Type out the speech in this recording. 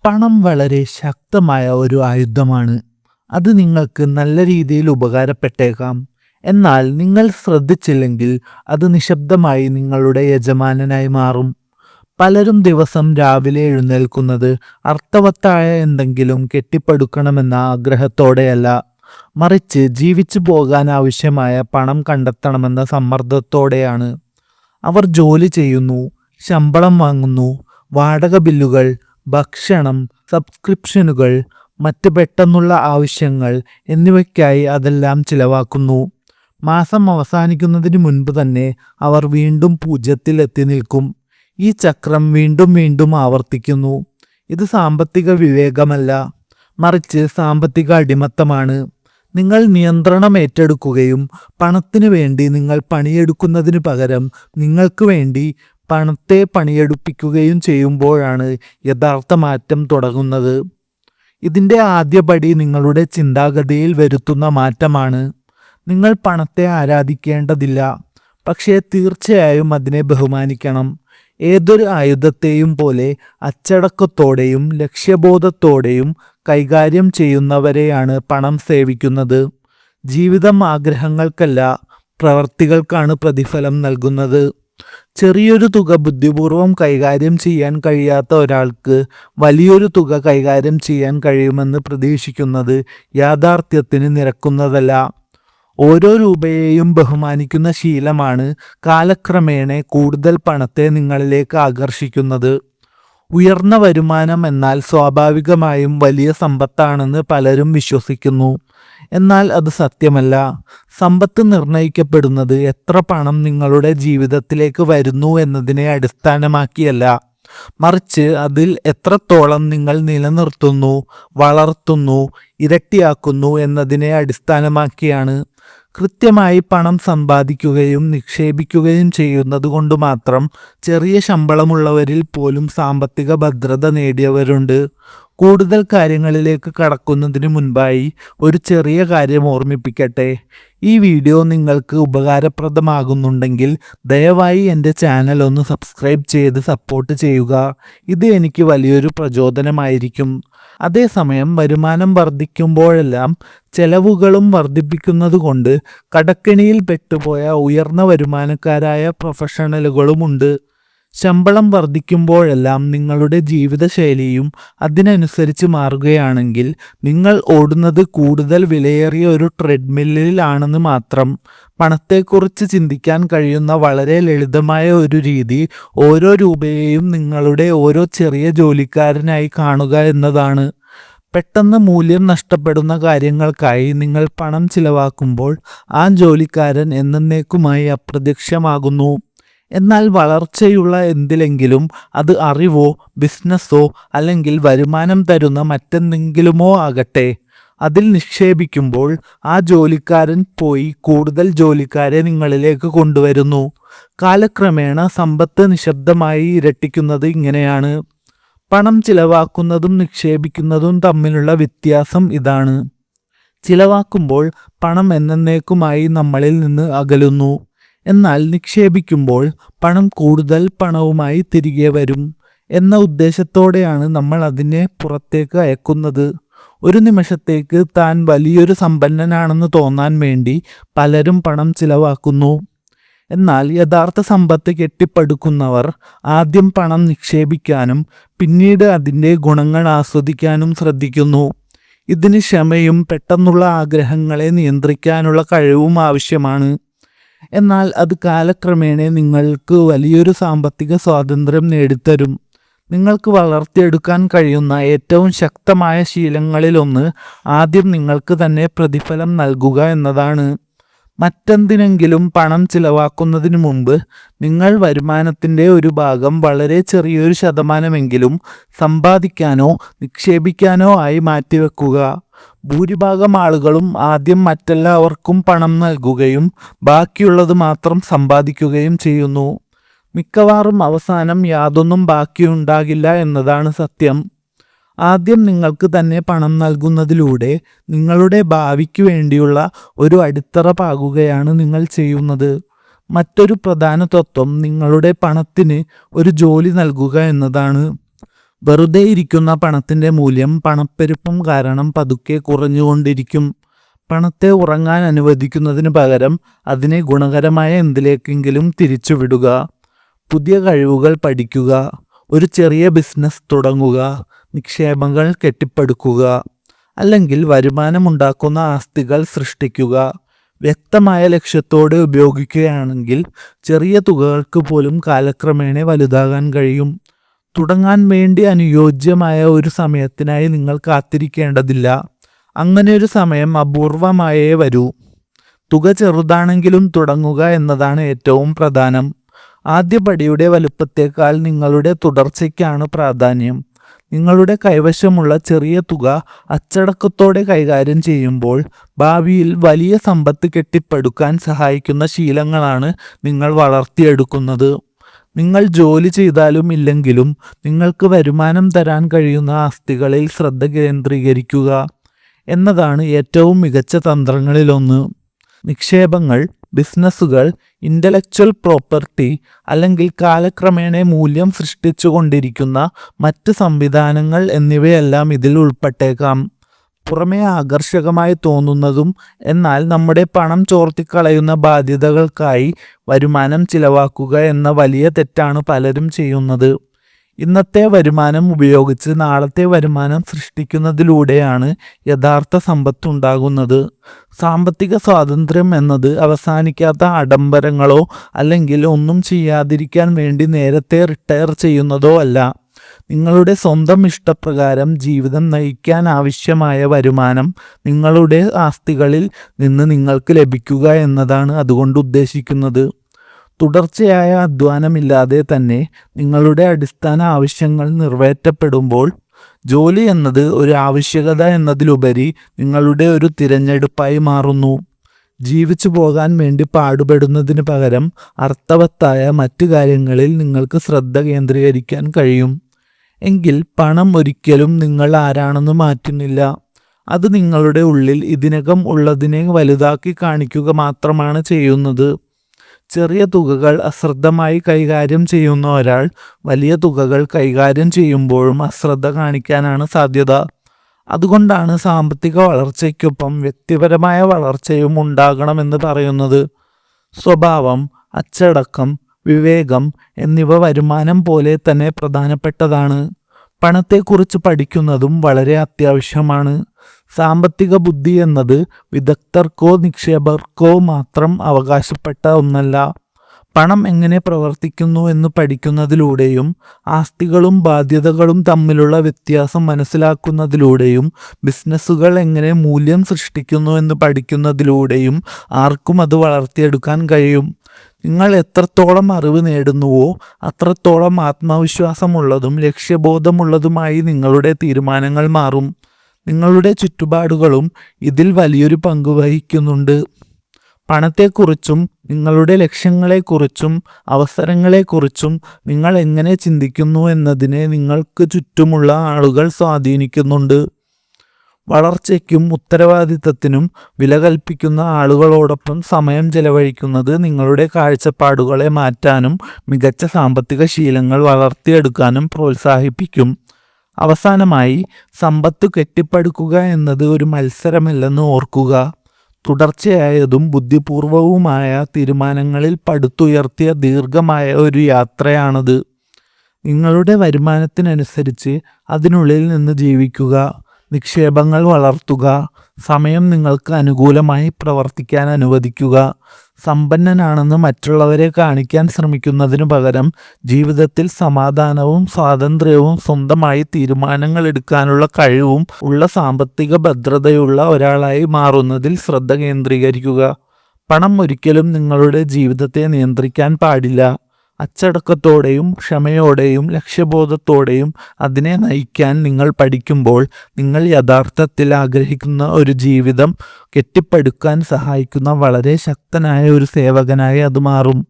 പണം വളരെ ശക്തമായ ഒരു ആയുധമാണ്. അത് നിങ്ങൾക്ക് നല്ല രീതിയിൽ ഉപകാരപ്പെട്ടേക്കാം. എന്നാൽ നിങ്ങൾ ശ്രദ്ധിച്ചില്ലെങ്കിൽ അത് നിശബ്ദമായി നിങ്ങളുടെ യജമാനനായി മാറും. പലരും ദിവസം രാവിലെ എഴുന്നേൽക്കുന്നത് അർത്ഥവത്തായ എന്തെങ്കിലും കെട്ടിപ്പടുക്കണമെന്ന ആഗ്രഹത്തോടെയല്ല, മറിച്ച് ജീവിച്ചു പോകാൻ ആവശ്യമായ പണം കണ്ടെത്തണമെന്ന സമ്മർദ്ദത്തോടെയാണ്. അവർ ജോലി ചെയ്യുന്നു, ശമ്പളം വാങ്ങുന്നു, വാടക ബില്ലുകൾ, ഭക്ഷണം, സബ്സ്ക്രിപ്ഷനുകൾ, മറ്റ് പെട്ടെന്നുള്ള ആവശ്യങ്ങൾ എന്നിവയ്ക്കായി അതെല്ലാം ചിലവാക്കുന്നു. മാസം അവസാനിക്കുന്നതിന് മുൻപ് തന്നെ അവർ വീണ്ടും പൂജ്യത്തിൽ എത്തി നിൽക്കും. ഈ ചക്രം വീണ്ടും വീണ്ടും ആവർത്തിക്കുന്നു. ഇത് സാമ്പത്തിക വിവേകമല്ല, മറിച്ച് സാമ്പത്തിക അടിമത്തമാണ്. നിങ്ങൾ നിയന്ത്രണം ഏറ്റെടുക്കുകയും പണത്തിനു വേണ്ടി നിങ്ങൾ പണിയെടുക്കുന്നതിന് പകരം നിങ്ങൾക്ക് വേണ്ടി പണത്തെ പണിയെടുപ്പിക്കുകയും ചെയ്യുമ്പോഴാണ് യഥാർത്ഥ മാറ്റം തുടങ്ങുന്നത്. ഇതിൻ്റെ ആദ്യപടി നിങ്ങളുടെ ചിന്താഗതിയിൽ വരുത്തുന്ന മാറ്റമാണ്. നിങ്ങൾ പണത്തെ ആരാധിക്കേണ്ടതില്ല, പക്ഷേ തീർച്ചയായും അതിനെ ബഹുമാനിക്കണം. ഏതൊരു ആയുധത്തെയും പോലെ അച്ചടക്കത്തോടെയും ലക്ഷ്യബോധത്തോടെയും കൈകാര്യം ചെയ്യുന്നവരെയാണ് പണം സേവിക്കുന്നത്. ജീവിതം ആഗ്രഹങ്ങൾക്കല്ല, പ്രവർത്തികൾക്കാണ് പ്രതിഫലം നൽകുന്നത്. ചെറിയൊരു തുക ബുദ്ധിപൂർവം കൈകാര്യം ചെയ്യാൻ കഴിയാത്ത ഒരാൾക്ക് വലിയൊരു തുക കൈകാര്യം ചെയ്യാൻ കഴിയുമെന്ന് പ്രതീക്ഷിക്കുന്നത് യാഥാർത്ഥ്യത്തിന് നിരക്കുന്നതല്ല. ഓരോ രൂപയെയും ബഹുമാനിക്കുന്ന ശീലമാണ് കാലക്രമേണ കൂടുതൽ പണത്തെ നിങ്ങളിലേക്ക് ആകർഷിക്കുന്നത്. ഉയർന്ന വരുമാനം എന്നാൽ സ്വാഭാവികമായും വലിയ സമ്പത്താണെന്ന് പലരും വിശ്വസിക്കുന്നു. എന്നാൽ അത് സത്യമല്ല. സമ്പത്ത് നിർണ്ണയിക്കപ്പെടുന്നത് എത്ര പണം നിങ്ങളുടെ ജീവിതത്തിലേക്ക് വരുന്നു എന്നതിനെ അടിസ്ഥാനമാക്കിയല്ല, മറിച്ച് അതിൽ എത്രത്തോളം നിങ്ങൾ നിലനിർത്തുന്നു, വളർത്തുന്നു, ഇരട്ടിയാക്കുന്നു എന്നതിനെ അടിസ്ഥാനമാക്കിയാണ്. കൃത്യമായി പണം സമ്പാദിക്കുകയും നിക്ഷേപിക്കുകയും ചെയ്യുന്നത് കൊണ്ട് മാത്രം ചെറിയ ശമ്പളമുള്ളവരിൽ പോലും സാമ്പത്തിക ഭദ്രത നേടിയവരുണ്ട്. കൂടുതൽ കാര്യങ്ങളിലേക്ക് കടക്കുന്നതിന് മുൻപായി ഒരു ചെറിയ കാര്യം ഓർമ്മിപ്പിക്കട്ടെ. ഈ വീഡിയോ നിങ്ങൾക്ക് ഉപകാരപ്രദമാകുന്നുണ്ടെങ്കിൽ ദയവായി എൻ്റെ ചാനൽ ഒന്ന് സബ്സ്ക്രൈബ് ചെയ്ത് സപ്പോർട്ട് ചെയ്യുക. ഇത് എനിക്ക് വലിയൊരു പ്രചോദനമായിരിക്കും. അതേസമയം വരുമാനം വർദ്ധിക്കുമ്പോഴെല്ലാം ചെലവുകളും വർദ്ധിപ്പിക്കുന്നതുകൊണ്ട് കടക്കെണിയിൽ പെട്ടുപോയ ഉയർന്ന വരുമാനക്കാരായ പ്രൊഫഷണലുകളുമുണ്ട്. ശമ്പളം വർദ്ധിക്കുമ്പോഴെല്ലാം നിങ്ങളുടെ ജീവിതശൈലിയും അതിനനുസരിച്ച് മാറുകയാണെങ്കിൽ നിങ്ങൾ ഓടുന്നത് കൂടുതൽ വിലയേറിയ ഒരു ട്രെഡ്മില്ലിലാണെന്ന് മാത്രം. പണത്തെക്കുറിച്ച് ചിന്തിക്കാൻ കഴിയുന്ന വളരെ ലളിതമായ ഒരു രീതി ഓരോ രൂപയെയും നിങ്ങളുടെ ഓരോ ചെറിയ ജോലിക്കാരനായി കാണുക എന്നതാണ്. പെട്ടെന്ന് മൂല്യം നഷ്ടപ്പെടുന്ന കാര്യങ്ങൾക്കായി നിങ്ങൾ പണം ചിലവാക്കുമ്പോൾ ആ ജോലിക്കാരൻ എന്നേക്കുമായി അപ്രത്യക്ഷമാകുന്നു. എന്നാൽ വളർച്ചയുള്ള എന്തിലെങ്കിലും, അത് അറിവോ ബിസിനസ്സോ അല്ലെങ്കിൽ വരുമാനം തരുന്ന മറ്റെന്തെങ്കിലുമോ ആകട്ടെ, അതിൽ നിക്ഷേപിക്കുമ്പോൾ ആ ജോലിക്കാരൻ പോയി കൂടുതൽ ജോലിക്കാരെ നിങ്ങളിലേക്ക് കൊണ്ടുവരുന്നു. കാലക്രമേണ സമ്പത്ത് നിശബ്ദമായി ഇരട്ടിക്കുന്നത് ഇങ്ങനെയാണ്. പണം ചിലവാക്കുന്നതും നിക്ഷേപിക്കുന്നതും തമ്മിലുള്ള വ്യത്യാസം ഇതാണ്. ചിലവാക്കുമ്പോൾ പണം എന്നേക്കുമായി നമ്മളിൽ നിന്ന് അകലുന്നു. എന്നാൽ നിക്ഷേപിക്കുമ്പോൾ പണം കൂടുതൽ പണവുമായി തിരികെ വരും എന്ന ഉദ്ദേശത്തോടെയാണ് നമ്മൾ അതിനെ പുറത്തേക്ക് അയക്കുന്നത്. ഒരു നിമിഷത്തേക്ക് താൻ വലിയൊരു സമ്പന്നനാണെന്ന് തോന്നാൻ വേണ്ടി പലരും പണം ചിലവാക്കുന്നു. എന്നാൽ യഥാർത്ഥ സമ്പത്ത് കെട്ടിപ്പടുക്കുന്നവർ ആദ്യം പണം നിക്ഷേപിക്കാനും പിന്നീട് അതിൻ്റെ ഗുണങ്ങൾ ആസ്വദിക്കാനും ശ്രദ്ധിക്കുന്നു. ഇതിന് ക്ഷമയും പെട്ടെന്നുള്ള ആഗ്രഹങ്ങളെ നിയന്ത്രിക്കാനുള്ള കഴിവും ആവശ്യമാണ്. എന്നാൽ അത് കാലക്രമേണ നിങ്ങൾക്ക് വലിയൊരു സാമ്പത്തിക സ്വാതന്ത്ര്യം നേടിത്തരും. നിങ്ങൾക്ക് വളർത്തിയെടുക്കാൻ കഴിയുന്ന ഏറ്റവും ശക്തമായ ശീലങ്ങളിലൊന്ന് ആദ്യം നിങ്ങൾക്ക് തന്നെ പ്രതിഫലം നൽകുക എന്നതാണ്. മറ്റെന്തിനെങ്കിലും പണം ചിലവാക്കുന്നതിന് മുമ്പ് നിങ്ങൾ വരുമാനത്തിൻ്റെ ഒരു ഭാഗം, വളരെ ചെറിയൊരു ശതമാനമെങ്കിലും സമ്പാദിക്കാനോ നിക്ഷേപിക്കാനോ ആയി മാറ്റിവെക്കുക. ഭൂരിഭാഗം ആളുകളും ആദ്യം മറ്റെല്ലാവർക്കും പണം നൽകുകയും ബാക്കിയുള്ളത് മാത്രം സമ്പാദിക്കുകയും ചെയ്യുന്നു. മിക്കവാറും അവസാനം യാതൊന്നും ബാക്കിയുണ്ടാകില്ല എന്നതാണ് സത്യം. ആദ്യം നിങ്ങൾക്ക് തന്നെ പണം നൽകുന്നതിലൂടെ നിങ്ങളുടെ ഭാവിക്ക് വേണ്ടിയുള്ള ഒരു അടിത്തറ പാകുകയാണ് നിങ്ങൾ ചെയ്യുന്നത്. മറ്റൊരു പ്രധാന തത്വം നിങ്ങളുടെ പണത്തിന് ഒരു ജോലി നൽകുക എന്നതാണ്. വെറുതെ ഇരിക്കുന്ന പണത്തിൻ്റെ മൂല്യം പണപ്പെരുപ്പം കാരണം പതുക്കെ കുറഞ്ഞുകൊണ്ടിരിക്കും. പണത്തെ ഉറങ്ങാൻ അനുവദിക്കുന്നതിന് പകരം അതിനെ ഗുണകരമായ എന്തിലേക്കെങ്കിലും തിരിച്ചുവിടുക. പുതിയ കഴിവുകൾ പഠിക്കുക, ഒരു ചെറിയ ബിസിനസ് തുടങ്ങുക, നിക്ഷേപങ്ങൾ കെട്ടിപ്പടുക്കുക, അല്ലെങ്കിൽ വരുമാനമുണ്ടാക്കുന്ന ആസ്തികൾ സൃഷ്ടിക്കുക. വ്യക്തമായ ലക്ഷ്യത്തോടെ ഉപയോഗിക്കുകയാണെങ്കിൽ ചെറിയ തുകകൾക്ക് പോലും കാലക്രമേണ വലുതാകാൻ കഴിയും. തുടങ്ങാൻ വേണ്ടി അനുയോജ്യമായ ഒരു സമയത്തിനായി നിങ്ങൾ കാത്തിരിക്കേണ്ടതില്ല. അങ്ങനെ ഒരു സമയം അപൂർവമായേ വരൂ. തുക ചെറുതാണെങ്കിലും തുടങ്ങുക എന്നതാണ് ഏറ്റവും പ്രധാനം. ആദ്യപടിയുടെ വലുപ്പത്തേക്കാൾ നിങ്ങളുടെ തുടർച്ചയ്ക്കാണ് പ്രാധാന്യം. നിങ്ങളുടെ കൈവശമുള്ള ചെറിയ തുക അച്ചടക്കത്തോടെ കൈകാര്യം ചെയ്യുമ്പോൾ ഭാവിയിൽ വലിയ സമ്പത്ത് കെട്ടിപ്പടുക്കാൻ സഹായിക്കുന്ന ശീലങ്ങളാണ് നിങ്ങൾ വളർത്തിയെടുക്കുന്നത്. നിങ്ങൾ ജോലി ചെയ്താലും ഇല്ലെങ്കിലും നിങ്ങൾക്ക് വരുമാനം തരാൻ കഴിയുന്ന ആസ്തികളിൽ ശ്രദ്ധ കേന്ദ്രീകരിക്കുക എന്നതാണ് ഏറ്റവും മികച്ച തന്ത്രങ്ങളിലൊന്ന്. നിക്ഷേപങ്ങൾ, ബിസിനസ്സുകൾ, ഇൻ്റലക്ച്വൽ പ്രോപ്പർട്ടി അല്ലെങ്കിൽ കാലക്രമേണ മൂല്യം സൃഷ്ടിച്ചുകൊണ്ടിരിക്കുന്ന മറ്റ് സംവിധാനങ്ങൾ എന്നിവയെല്ലാം ഇതിൽ ഉൾപ്പെട്ടേക്കാം. പുറമേ ആകർഷകമായി തോന്നുന്നതും എന്നാൽ നമ്മുടെ പണം ചോർത്തിക്കളയുന്ന ബാധ്യതകൾക്കായി വരുമാനം ചിലവാക്കുക എന്ന വലിയ തെറ്റാണ് പലരും ചെയ്യുന്നത്. ഇന്നത്തെ വരുമാനം ഉപയോഗിച്ച് നാളത്തെ വരുമാനം സൃഷ്ടിക്കുന്നതിലൂടെയാണ് യഥാർത്ഥ സമ്പത്ത് ഉണ്ടാകുന്നത്. സാമ്പത്തിക സ്വാതന്ത്ര്യം എന്നത് അവസാനിക്കാത്ത ആഡംബരങ്ങളോ അല്ലെങ്കിൽ ഒന്നും ചെയ്യാതിരിക്കാൻ വേണ്ടി നേരത്തെ റിട്ടയർ ചെയ്യുന്നതോ അല്ല. നിങ്ങളുടെ സ്വന്തം ഇഷ്ടപ്രകാരം ജീവിതം നയിക്കാൻ ആവശ്യമായ വരുമാനം നിങ്ങളുടെ ആസ്തികളിൽ നിന്ന് നിങ്ങൾക്ക് ലഭിക്കുക എന്നതാണ് അതുകൊണ്ട് ഉദ്ദേശിക്കുന്നത്. തുടർച്ചയായ അധ്വാനമില്ലാതെ തന്നെ നിങ്ങളുടെ അടിസ്ഥാന ആവശ്യങ്ങൾ നിറവേറ്റപ്പെടുമ്പോൾ ജോലി എന്നത് ഒരു ആവശ്യകത എന്നതിലുപരി നിങ്ങളുടെ ഒരു തിരഞ്ഞെടുപ്പായി മാറുന്നു. ജീവിച്ചു പോകാൻ വേണ്ടി പാടുപെടുന്നതിന് പകരം അർത്ഥവത്തായ മറ്റു കാര്യങ്ങളിൽ നിങ്ങൾക്ക് ശ്രദ്ധ കേന്ദ്രീകരിക്കാൻ കഴിയും. എങ്കിൽ പണം ഒരിക്കലും നിങ്ങൾ ആരാണെന്ന് മാറ്റുന്നില്ല. അത് നിങ്ങളുടെ ഉള്ളിൽ ഇതിനകം ഉള്ളതിനെ വലുതാക്കി കാണിക്കുക മാത്രമാണ് ചെയ്യുന്നത്. ചെറിയ തുകകൾ അശ്രദ്ധമായി കൈകാര്യം ചെയ്യുന്ന ഒരാൾ വലിയ തുകകൾ കൈകാര്യം ചെയ്യുമ്പോഴും അശ്രദ്ധ കാണിക്കാനാണ് സാധ്യത. അതുകൊണ്ടാണ് സാമ്പത്തിക വളർച്ചയ്ക്കൊപ്പം വ്യക്തിപരമായ വളർച്ചയും ഉണ്ടാകണമെന്ന് പറയുന്നത്. സ്വഭാവം, അച്ചടക്കം, വിവേകം എന്നിവ വരുമാനം പോലെ തന്നെ പ്രധാനപ്പെട്ടതാണ്. പണത്തെക്കുറിച്ച് പഠിക്കുന്നതും വളരെ അത്യാവശ്യമാണ്. സാമ്പത്തിക ബുദ്ധി എന്നത് വിദഗ്ധർക്കോ നിക്ഷേപകർക്കോ മാത്രം അവകാശപ്പെട്ട ഒന്നല്ല. പണം എങ്ങനെ പ്രവർത്തിക്കുന്നു എന്ന് പഠിക്കുന്നതിലൂടെയും ആസ്തികളും ബാധ്യതകളും തമ്മിലുള്ള വ്യത്യാസം മനസ്സിലാക്കുന്നതിലൂടെയും ബിസിനസ്സുകൾ എങ്ങനെ മൂല്യം സൃഷ്ടിക്കുന്നു എന്ന് പഠിക്കുന്നതിലൂടെയും ആർക്കും അത് വളർത്തിയെടുക്കാൻ കഴിയും. നിങ്ങൾ എത്രത്തോളം അറിവ് നേടുന്നുവോ അത്രത്തോളം ആത്മവിശ്വാസമുള്ളതും ലക്ഷ്യബോധമുള്ളതുമായി നിങ്ങളുടെ തീരുമാനങ്ങൾ മാറും. നിങ്ങളുടെ ചുറ്റുപാടുകളും ഇതിൽ വലിയൊരു പങ്ക് വഹിക്കുന്നുണ്ട്. പണത്തെക്കുറിച്ചും നിങ്ങളുടെ ലക്ഷ്യങ്ങളെക്കുറിച്ചും അവസരങ്ങളെക്കുറിച്ചും നിങ്ങൾ എങ്ങനെ ചിന്തിക്കുന്നു എന്നതിനെ നിങ്ങൾക്ക് ചുറ്റുമുള്ള ആളുകൾ സ്വാധീനിക്കുന്നുണ്ട്. വളർച്ചയ്ക്കും ഉത്തരവാദിത്തത്തിനും വില കൽപ്പിക്കുന്ന ആളുകളോടൊപ്പം സമയം ചെലവഴിക്കുന്നത് നിങ്ങളുടെ കാഴ്ചപ്പാടുകളെ മാറ്റാനും മികച്ച സാമ്പത്തിക ശീലങ്ങൾ വളർത്തിയെടുക്കാനും പ്രോത്സാഹിപ്പിക്കും. അവസാനമായി, സമ്പത്ത് കെട്ടിപ്പടുക്കുക എന്നത് ഒരു മത്സരമല്ലെന്ന് ഓർക്കുക. തുടർച്ചയായതും ബുദ്ധിപൂർവവുമായ തീരുമാനങ്ങളിൽ പടുത്തുയർത്തിയ ദീർഘമായ ഒരു യാത്രയാണത്. നിങ്ങളുടെ വരുമാനത്തിനനുസരിച്ച് അതിനുള്ളിൽ നിന്ന് ജീവിക്കുക, നിക്ഷേപങ്ങൾ വളർത്തുക, സമയം നിങ്ങൾക്ക് അനുകൂലമായി പ്രവർത്തിക്കാൻ അനുവദിക്കുക. സമ്പന്നനാണെന്ന് മറ്റുള്ളവരെ കാണിക്കാൻ ശ്രമിക്കുന്നതിനു പകരം ജീവിതത്തിൽ സമാധാനവും സ്വാതന്ത്ര്യവും സ്വന്തമായി തീരുമാനങ്ങൾ എടുക്കാനുള്ള കഴിവും ഉള്ള സാമ്പത്തിക ഭദ്രതയുള്ള ഒരാളായി മാറുന്നതിൽ ശ്രദ്ധ കേന്ദ്രീകരിക്കുക. പണം ഒരിക്കലും നിങ്ങളുടെ ജീവിതത്തെ നിയന്ത്രിക്കാൻ പാടില്ല. അച്ചടക്കത്തോടെയും ക്ഷമയോടെയും ലക്ഷ്യബോധത്തോടെയും അതിനെ നയിക്കാൻ നിങ്ങൾ പഠിക്കുമ്പോൾ നിങ്ങൾ യഥാർത്ഥത്തിൽ ആഗ്രഹിക്കുന്ന ഒരു ജീവിതം കെട്ടിപ്പടുക്കാൻ സഹായിക്കുന്ന വളരെ ശക്തനായ ഒരു സേവകനായി അത് മാറും.